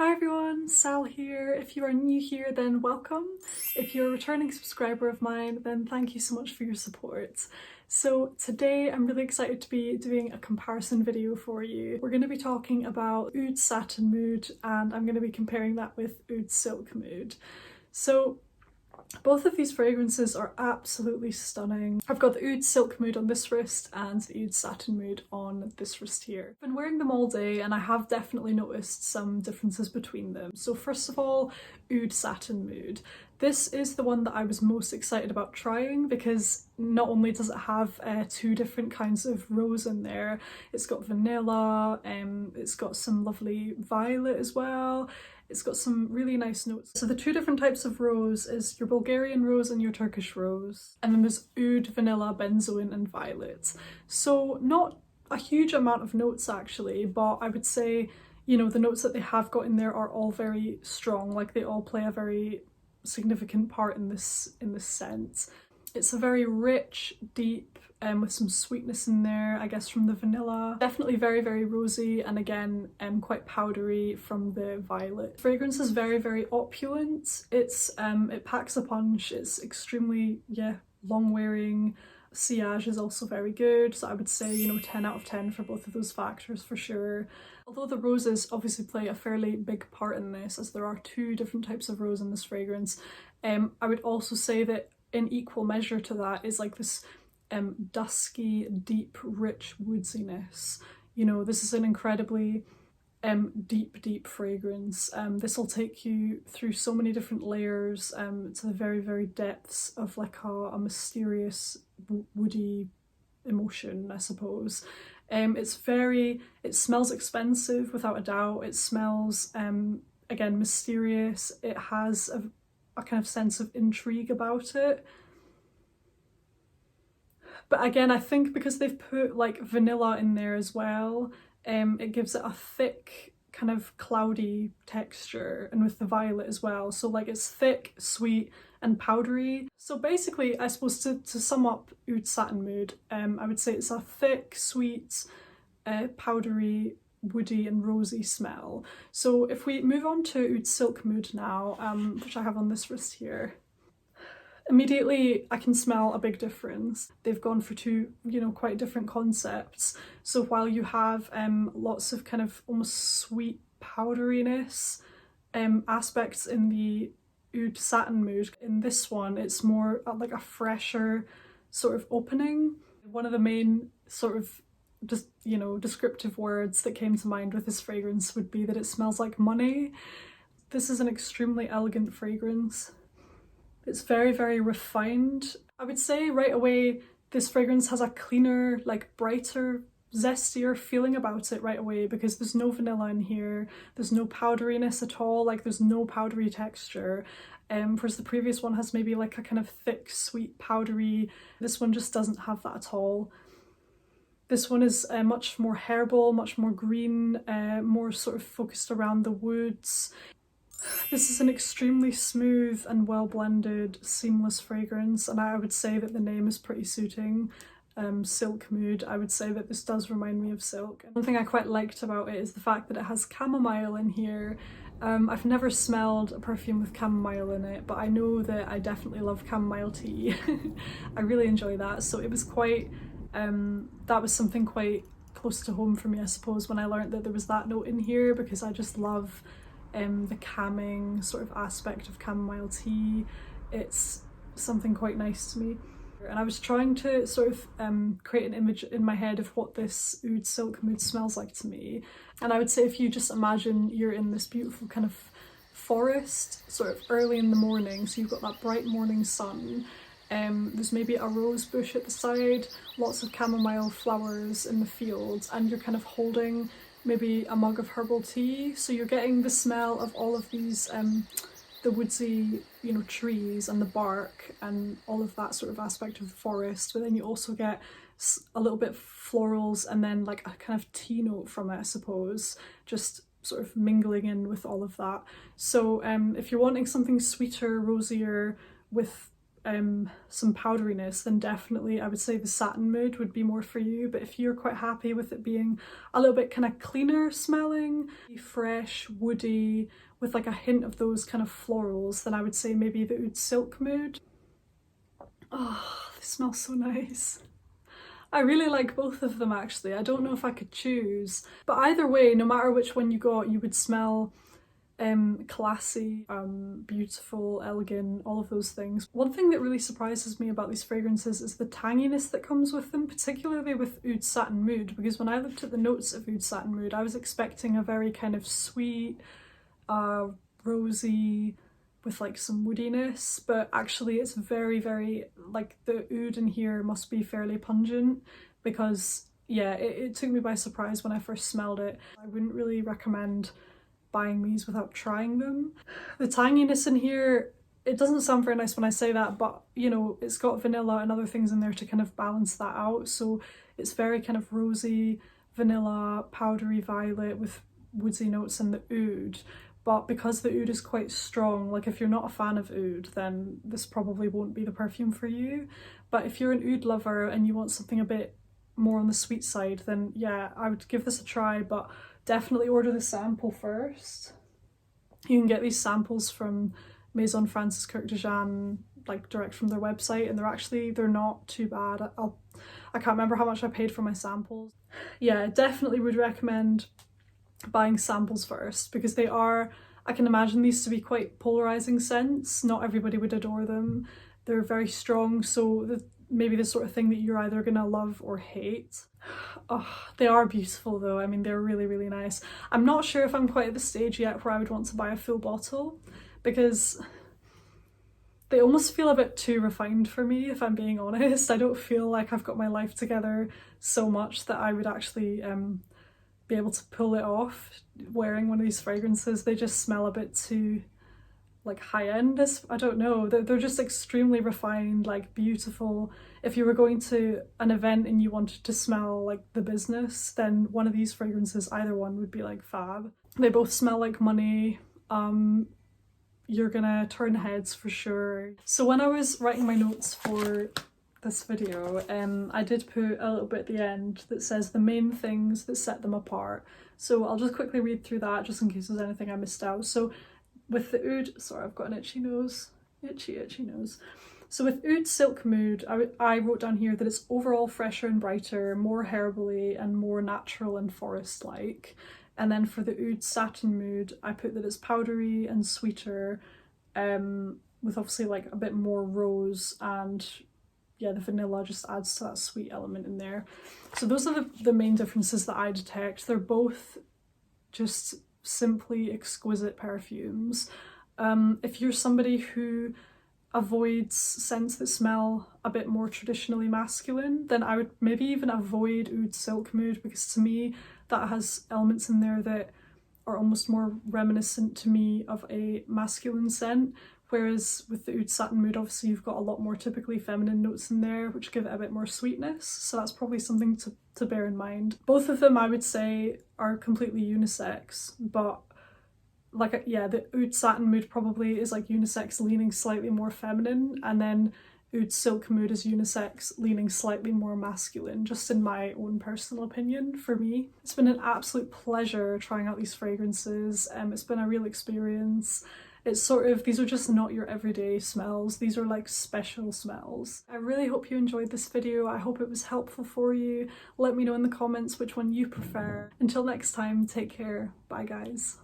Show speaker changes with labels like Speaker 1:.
Speaker 1: Hi everyone, Sal here. If you are new here, then welcome. If you're a returning subscriber of mine, then thank you so much for your support. So today I'm really excited to be doing a comparison video for you. We're going to be talking about Oud Satin Mood and I'm going to be comparing that with Oud Silk Mood. So both of these fragrances are absolutely stunning. I've got the Oud Silk Mood on this wrist and the Oud Satin Mood on this wrist here. I've been wearing them all day and I have definitely noticed some differences between them. So first of all, Oud Satin Mood. This is the one that I was most excited about trying because not only does it have two different kinds of rose in there, it's got vanilla, it's got some lovely violet as well. It's got some really nice notes. So the two different types of rose is your Bulgarian rose and your Turkish rose. And then there's Oud, vanilla, benzoin and violet. So not a huge amount of notes actually, but I would say, you know, the notes that they have got in there are all very strong. Like they all play a very significant part in this scent. It's a very rich, deep, with some sweetness in there, I guess from the vanilla. Definitely very, very rosy and again, quite powdery from the violet. Fragrance is very, very opulent. It packs a punch. It's extremely, long wearing. Sillage is also very good. So I would say, you know, 10 out of 10 for both of those factors for sure. Although the roses obviously play a fairly big part in this, as there are two different types of rose in this fragrance. I would also say that in equal measure to that is like this dusky, deep, rich woodsiness. You know, this is an incredibly deep fragrance. This will take you through so many different layers to the very, very depths of like a mysterious woody emotion, I suppose. It smells expensive without a doubt. It smells again mysterious. It has a kind of sense of intrigue about it. But again, I think because they've put like vanilla in there as well, it gives it a thick kind of cloudy texture, and with the violet as well. So like it's thick, sweet and powdery. So basically, I suppose to sum up Oud Satin Mood, I would say it's a thick, sweet, powdery, woody and rosy smell. So if we move on to Oud Silk Mood now, which I have on this wrist here, immediately I can smell a big difference. They've gone for two, you know, quite different concepts. So while you have lots of kind of almost sweet powderiness aspects in the Oud Satin Mood, in this one it's more like a fresher sort of opening. One of the main sort of just, you know, descriptive words that came to mind with this fragrance would be that it smells like money. This is an extremely elegant fragrance. It's very, very refined. I would say right away this fragrance has a cleaner, like brighter, zestier feeling about it right away because there's no vanilla in here, there's no powderiness at all, like there's no powdery texture. Whereas the previous one has maybe like a kind of thick, sweet, powdery. This one just doesn't have that at all. This one is much more herbal, much more green, more sort of focused around the woods. This is an extremely smooth and well blended, seamless fragrance, and I would say that the name is pretty suiting. Silk Mood, I would say that this does remind me of silk. One thing I quite liked about it is the fact that it has chamomile in here. I've never smelled a perfume with chamomile in it, but I know that I definitely love chamomile tea. I really enjoy that, so it was quite, that was something quite close to home for me, I suppose, when I learned that there was that note in here, because I just love the calming sort of aspect of chamomile tea. It's something quite nice to me. And I was trying to sort of create an image in my head of what this Oud Silk Mood smells like to me. And I would say if you just imagine you're in this beautiful kind of forest, sort of early in the morning, so you've got that bright morning sun, there's maybe a rose bush at the side, lots of chamomile flowers in the fields, and you're kind of holding maybe a mug of herbal tea, so you're getting the smell of all of these the woodsy, you know, trees and the bark and all of that sort of aspect of the forest, but then you also get a little bit florals and then like a kind of tea note from it, I suppose, just sort of mingling in with all of that. So if you're wanting something sweeter, rosier, with some powderiness, then definitely I would say the Satin Mood would be more for you. But if you're quite happy with it being a little bit kind of cleaner smelling, fresh, woody, with like a hint of those kind of florals, then I would say maybe the Oud Silk Mood. Oh, they smell so nice. I really like both of them actually. I don't know if I could choose, but either way, no matter which one you got, you would smell classy, beautiful, elegant, all of those things. One thing that really surprises me about these fragrances is the tanginess that comes with them, particularly with Oud Satin Mood, because when I looked at the notes of Oud Satin Mood, I was expecting a very kind of sweet, rosy, with like some woodiness, but actually it's very, very, like the oud in here must be fairly pungent, because yeah, it took me by surprise when I first smelled it. I wouldn't really recommend buying these without trying them. The tanginess in here, it doesn't sound very nice when I say that, but you know, it's got vanilla and other things in there to kind of balance that out. So it's very kind of rosy, vanilla, powdery violet with woodsy notes in the oud. But because the oud is quite strong, like if you're not a fan of oud, then this probably won't be the perfume for you. But if you're an oud lover and you want something a bit more on the sweet side, then yeah, I would give this a try, but definitely order the sample first. You can get these samples from Maison France's Kurkdjian, like direct from their website, and they're not too bad. I can't remember how much I paid for my samples. Yeah, definitely would recommend buying samples first, because they are, I can imagine these to be quite polarizing scents. Not everybody would adore them. They're very strong, so maybe the sort of thing that you're either gonna love or hate. Oh, they are beautiful though. I mean, they're really, really nice. I'm not sure if I'm quite at the stage yet where I would want to buy a full bottle, because they almost feel a bit too refined for me, if I'm being honest. I don't feel like I've got my life together so much that I would actually be able to pull it off wearing one of these fragrances. They just smell a bit too like high-end. I don't know, they're just extremely refined, like beautiful. If you were going to an event and you wanted to smell like the business, then one of these fragrances, either one, would be like fab. They both smell like money. You're gonna turn heads for sure. So when I was writing my notes for this video, I did put a little bit at the end that says the main things that set them apart. So I'll just quickly read through that just in case there's anything I missed out. So with the Oud, sorry, I've got an itchy nose, itchy nose. So with Oud Silk Mood, I wrote down here that it's overall fresher and brighter, more herbally and more natural and forest-like. And then for the Oud Satin Mood, I put that it's powdery and sweeter, with obviously like a bit more rose, and yeah, the vanilla just adds to that sweet element in there. So those are the main differences that I detect. They're both just simply exquisite perfumes. If you're somebody who avoids scents that smell a bit more traditionally masculine, then I would maybe even avoid Oud Silk Mood, because to me that has elements in there that are almost more reminiscent to me of a masculine scent. Whereas with the Oud Satin Mood, obviously you've got a lot more typically feminine notes in there, which give it a bit more sweetness. So that's probably something to bear in mind. Both of them, I would say, are completely unisex, but like, yeah, the Oud Satin Mood probably is like unisex leaning slightly more feminine, and then Oud Silk Mood is unisex leaning slightly more masculine, just in my own personal opinion for me. It's been an absolute pleasure trying out these fragrances. It's been a real experience. It's sort of, these are just not your everyday smells. These are like special smells. I really hope you enjoyed this video. I hope it was helpful for you. Let me know in the comments which one you prefer. Until next time, take care. Bye guys.